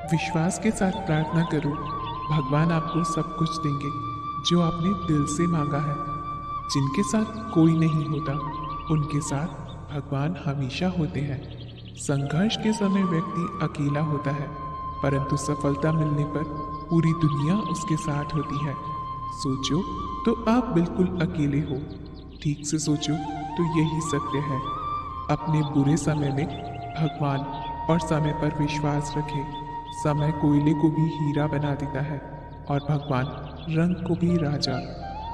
विश्वास के साथ प्रार्थना करो, भगवान आपको सब कुछ देंगे जो आपने दिल से मांगा है। जिनके साथ कोई नहीं होता, उनके साथ भगवान हमेशा होते हैं। संघर्ष के समय व्यक्ति अकेला होता है, परंतु सफलता मिलने पर पूरी दुनिया उसके साथ होती है। सोचो तो आप बिल्कुल अकेले हो, ठीक से सोचो तो यही सत्य है। अपने बुरे समय में भगवान और समय पर विश्वास रखें। समय कोयले को भी हीरा बना देता है और भगवान रंग को भी राजा।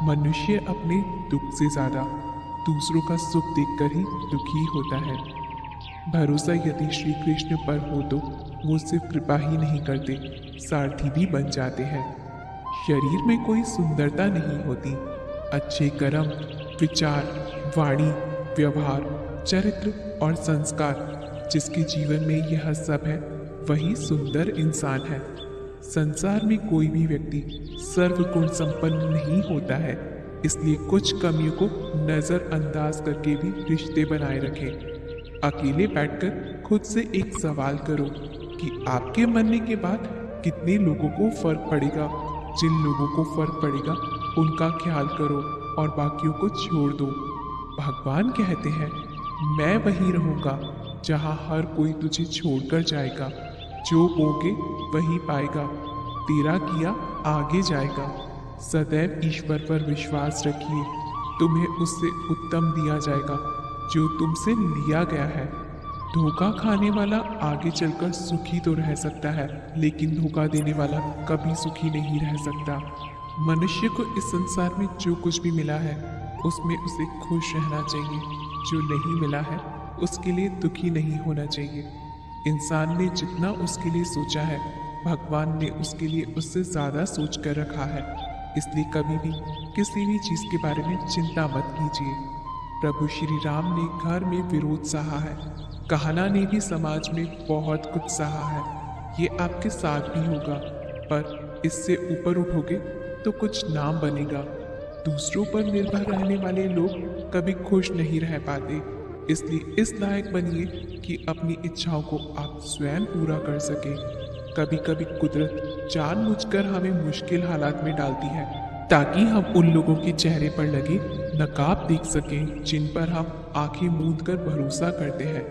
मनुष्य अपने दुख से ज्यादा दूसरों का सुख देखकर ही दुखी होता है। भरोसा यदि श्री कृष्ण पर हो तो वो सिर्फ कृपा ही नहीं करते, सारथी भी बन जाते हैं। शरीर में कोई सुंदरता नहीं होती, अच्छे कर्म, विचार, वाणी, व्यवहार, चरित्र और संस्कार जिसके जीवन में यह सब है, वही सुंदर इंसान है। संसार में कोई भी व्यक्ति सर्वगुण संपन्न नहीं होता है, इसलिए कुछ कमियों को नजरअंदाज करके भी रिश्ते बनाए रखें। अकेले बैठकर खुद से एक सवाल करो कि आपके मरने के बाद कितने लोगों को फर्क पड़ेगा। जिन लोगों को फर्क पड़ेगा उनका ख्याल करो और बाकियों को छोड़ दो। भगवान कहते हैं, मैं वहीं रहूंगा जहां हर कोई तुझे छोड़कर जाएगा। जो बोगे वही पाएगा, तेरा किया आगे जाएगा। सदैव ईश्वर पर विश्वास रखिए, तुम्हें उससे उत्तम दिया जाएगा जो तुमसे लिया गया है। धोखा खाने वाला आगे चलकर सुखी तो रह सकता है, लेकिन धोखा देने वाला कभी सुखी नहीं रह सकता। मनुष्य को इस संसार में जो कुछ भी मिला है उसमें उसे खुश रहना चाहिए। जो नहीं मिला है उसके लिए दुखी नहीं होना चाहिए। इंसान ने जितना उसके लिए सोचा है, भगवान ने उसके लिए उससे ज्यादा सोच कर रखा है। इसलिए कभी भी किसी भी चीज के बारे में चिंता मत कीजिए। प्रभु श्री राम ने घर में विरोध सहा है, कहना ने भी समाज में बहुत कुछ सहा है। ये आपके साथ भी होगा, पर इससे ऊपर उठोगे तो कुछ नाम बनेगा। दूसरों पर निर्भर रहने वाले लोग कभी खुश नहीं रह पाते, इसलिए इस लायक बनिए कि अपनी इच्छाओं को आप स्वयं पूरा कर सके। कभी कभी कुदरत जानबूझकर हमें मुश्किल हालात में डालती है, ताकि हम उन लोगों के चेहरे पर लगे नकाब देख सकें जिन पर हम आंखें मूंद कर भरोसा करते हैं।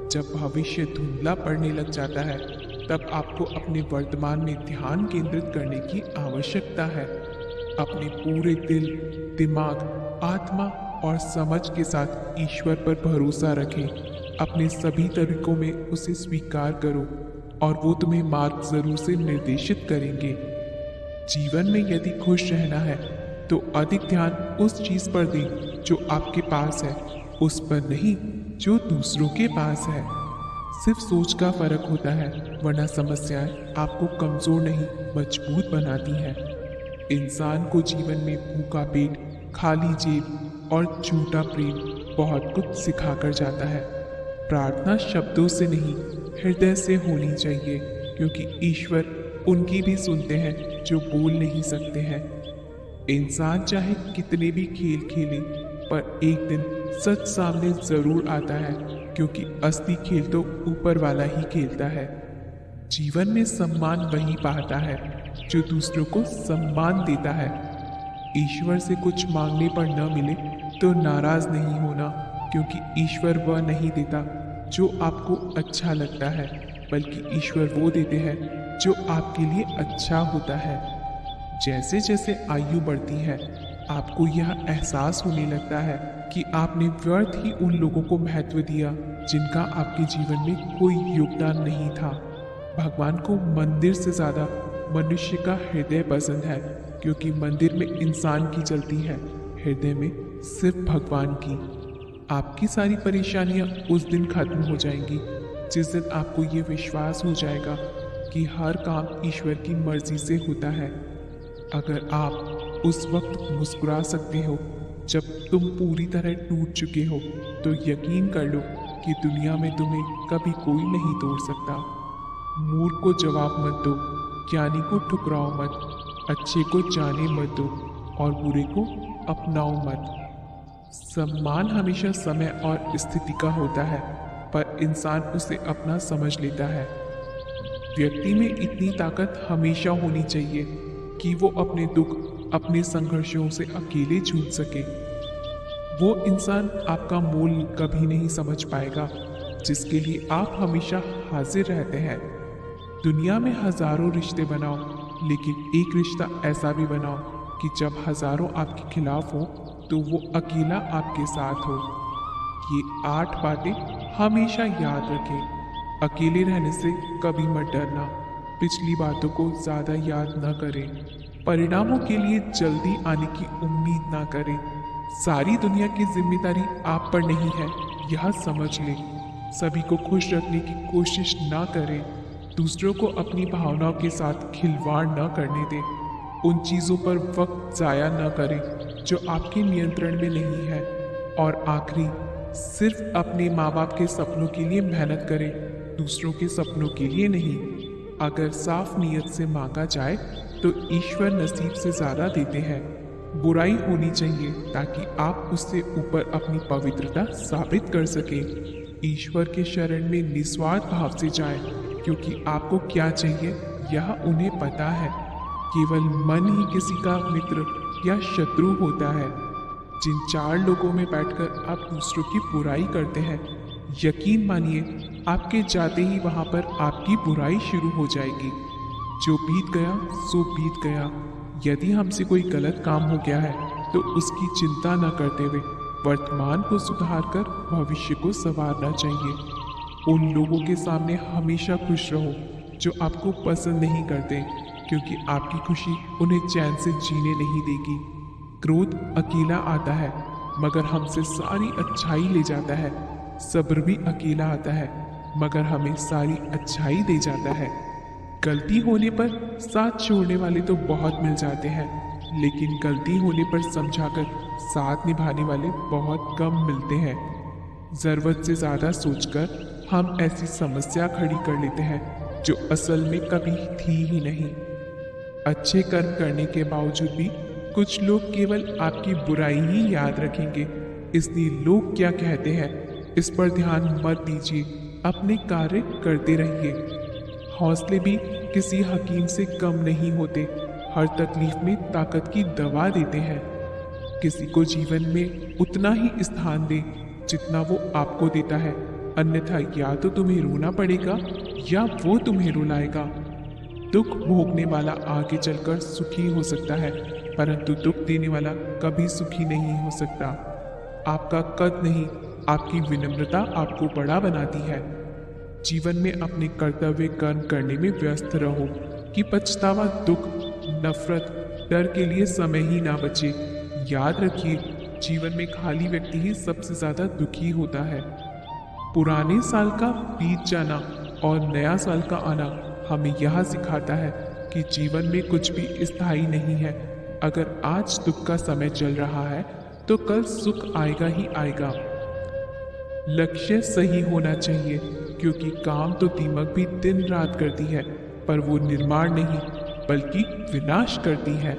जब भविष्य धुंधला पड़ने लग जाता है, तब आपको अपने वर्तमान में ध्यान केंद्रित करने की आवश्यकता है। अपने पूरे दिल, दिमाग, आत्मा और समझ के साथ ईश्वर पर भरोसा रखें। अपने सभी तरीकों में उसे स्वीकार करो और वो तुम्हें मार्ग जरूर से निर्देशित करेंगे। जीवन में यदि खुश रहना है तो अधिक ध्यान उस चीज पर दें जो आपके पास है, उस पर नहीं जो दूसरों के पास है। सिर्फ सोच का फर्क होता है, वरना समस्याएं आपको कमजोर नहीं मजबूत बनाती हैं। इंसान को जीवन में भूखा पेट, खाली जेब और झूठा प्रेम बहुत कुछ सिखा कर जाता है। प्रार्थना शब्दों से नहीं, हृदय से होनी चाहिए, क्योंकि ईश्वर उनकी भी सुनते हैं जो बोल नहीं सकते हैं। इंसान चाहे कितने भी खेल खेले, पर एक दिन सच सामने जरूर आता है, क्योंकि असली खेल तो ऊपर वाला ही खेलता है। जीवन में सम्मान वही पाता है जो दूसरों को सम्मान देता है। ईश्वर से कुछ मांगने पर न मिले तो नाराज नहीं होना, क्योंकि ईश्वर वह नहीं देता जो आपको अच्छा लगता है, बल्कि ईश्वर वो देते हैं जो आपके लिए अच्छा होता है। जैसे जैसे आयु बढ़ती है, आपको यह एहसास होने लगता है कि आपने व्यर्थ ही उन लोगों को महत्व दिया जिनका आपके जीवन में कोई योगदान नहीं था। भगवान को मंदिर से ज्यादा मनुष्य का हृदय पसंद है, क्योंकि मंदिर में इंसान की चलती है, हृदय में सिर्फ भगवान की। आपकी सारी परेशानियां उस दिन खत्म हो जाएंगी जिस दिन आपको ये विश्वास हो जाएगा कि हर काम ईश्वर की मर्जी से होता है। अगर आप उस वक्त मुस्कुरा सकते हो जब तुम पूरी तरह टूट चुके हो, तो यकीन कर लो कि दुनिया में तुम्हें कभी कोई नहीं तोड़ सकता। मूर्ख को जवाब मत दो, ज्ञानी को ठुकराओ मत, अच्छे को जाने मत दो और बुरे को अपनाओ मत। सम्मान हमेशा समय और स्थिति का होता है, पर इंसान उसे अपना समझ लेता है। व्यक्ति में इतनी ताकत हमेशा होनी चाहिए कि वो अपने दुख, अपने संघर्षों से अकेले जूझ सके। वो इंसान आपका मोल कभी नहीं समझ पाएगा जिसके लिए आप हमेशा हाजिर रहते हैं। दुनिया में हजारों रिश्ते बनाओ, लेकिन एक रिश्ता ऐसा भी बनाओ कि जब हजारों आपके खिलाफ हो तो वो अकेला आपके साथ हो। ये 8 बातें हमेशा याद रखें। अकेले रहने से कभी मत डरना। पिछली बातों को ज्यादा याद न करें। परिणामों के लिए जल्दी आने की उम्मीद ना करें। सारी दुनिया की जिम्मेदारी आप पर नहीं है, यह समझ लें। सभी को खुश रखने की कोशिश ना करें। दूसरों को अपनी भावनाओं के साथ खिलवाड़ न करने दें। उन चीज़ों पर वक्त ज़ाया न करें जो आपके नियंत्रण में नहीं है। और आखिरी, सिर्फ अपने माँ बाप के सपनों के लिए मेहनत करें, दूसरों के सपनों के लिए नहीं। अगर साफ नीयत से मांगा जाए तो ईश्वर नसीब से ज़्यादा देते हैं। बुराई होनी चाहिए ताकि आप उससे ऊपर अपनी पवित्रता साबित कर सकें। ईश्वर के शरण में निस्वार्थ भाव से जाएं, क्योंकि आपको क्या चाहिए यह उन्हें पता है। केवल मन ही किसी का मित्र या शत्रु होता है। जिन 4 लोगों में बैठकर आप दूसरों की बुराई करते हैं, यकीन मानिए आपके जाते ही वहां पर आपकी बुराई शुरू हो जाएगी। जो बीत गया सो बीत गया। यदि हमसे कोई गलत काम हो गया है तो उसकी चिंता न करते हुए वर्तमान को सुधार कर भविष्य को संवारना चाहिए। उन लोगों के सामने हमेशा खुश रहो जो आपको पसंद नहीं करते, क्योंकि आपकी खुशी उन्हें चैन से जीने नहीं देगी। क्रोध अकेला आता है मगर हमसे सारी अच्छाई ले जाता है। सब्र भी अकेला आता है मगर हमें सारी अच्छाई दे जाता है। गलती होने पर साथ छोड़ने वाले तो बहुत मिल जाते हैं, लेकिन गलती होने पर समझाकर साथ निभाने वाले बहुत कम मिलते हैं। जरूरत से ज्यादा सोचकर हम ऐसी समस्या खड़ी कर लेते हैं जो असल में कभी थी ही नहीं। अच्छे कर्म करने के बावजूद भी कुछ लोग केवल आपकी बुराई ही याद रखेंगे, इसलिए लोग क्या कहते हैं इस पर ध्यान मत दीजिए, अपने कार्य करते रहिए। हौसले भी किसी हकीम से कम नहीं होते, हर तकलीफ में ताकत की दवा देते हैं। किसी को जीवन में उतना ही स्थान दे जितना वो आपको देता है, अन्यथा या तो तुम्हें रोना पड़ेगा या वो तुम्हें रुलाएगा। दुख भोगने वाला आगे चलकर सुखी हो सकता है, परंतु दुख देने वाला कभी सुखी नहीं हो सकता। आपका कद नहीं, आपकी विनम्रता आपको बड़ा बनाती है। जीवन में अपने कर्तव्य कर्म करने में व्यस्त रहो कि पछतावा, दुख, नफरत, डर के लिए समय ही ना बचे। याद रखिए, जीवन में खाली व्यक्ति ही सबसे ज्यादा दुखी होता है। पुराने साल का बीत जाना और नया साल का आना हमें यह सिखाता है कि जीवन में कुछ भी स्थायी नहीं है। अगर आज दुख का समय चल रहा है तो कल सुख आएगा ही आएगा। लक्ष्य सही होना चाहिए, क्योंकि काम तो दीमक भी दिन रात करती है, पर वो निर्माण नहीं बल्कि विनाश करती है।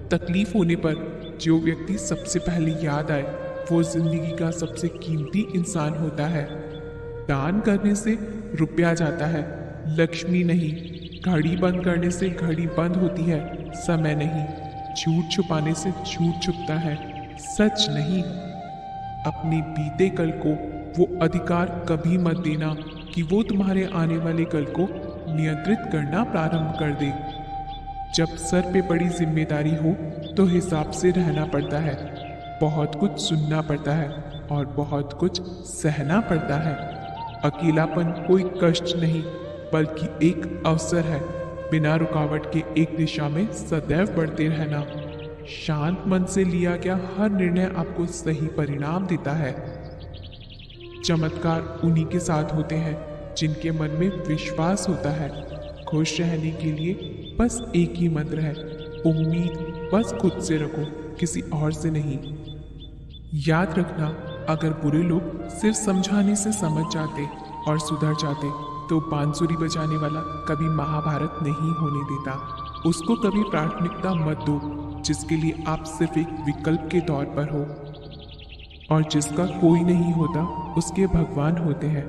तकलीफ होने पर जो व्यक्ति सबसे पहले याद आए वो जिंदगी का सबसे कीमती इंसान होता है। दान करने से रुपया जाता है, लक्ष्मी नहीं। घड़ी बंद करने से घड़ी बंद होती है, समय नहीं। झूठ छुपाने से झूठ छुपता है, सच नहीं। अपने बीते कल को वो अधिकार कभी मत देना कि वो तुम्हारे आने वाले कल को नियंत्रित करना प्रारंभ कर दे। जब सर पे बड़ी जिम्मेदारी हो तो हिसाब से रहना पड़ता है। बहुत कुछ सुनना पड़ता है और बहुत कुछ सहना पड़ता है। अकेलापन कोई कष्ट नहीं बल्कि एक अवसर है। बिना रुकावट के एक दिशा में सदैव बढ़ते रहना। शांत मन से लिया गया हर निर्णय आपको सही परिणाम देता है। चमत्कार उन्हीं के साथ होते हैं जिनके मन में विश्वास होता है। खुश रहने के लिए बस एक ही मंत्र है, उम्मीद बस खुद से रखो, किसी और से नहीं। याद रखना, अगर बुरे लोग सिर्फ समझाने से समझ जाते और सुधर जाते तो बांसुरी बजाने वाला कभी महाभारत नहीं होने देता। उसको कभी प्राथमिकता मत दो जिसके लिए आप सिर्फ एक विकल्प के तौर पर हो, और जिसका कोई नहीं होता उसके भगवान होते हैं।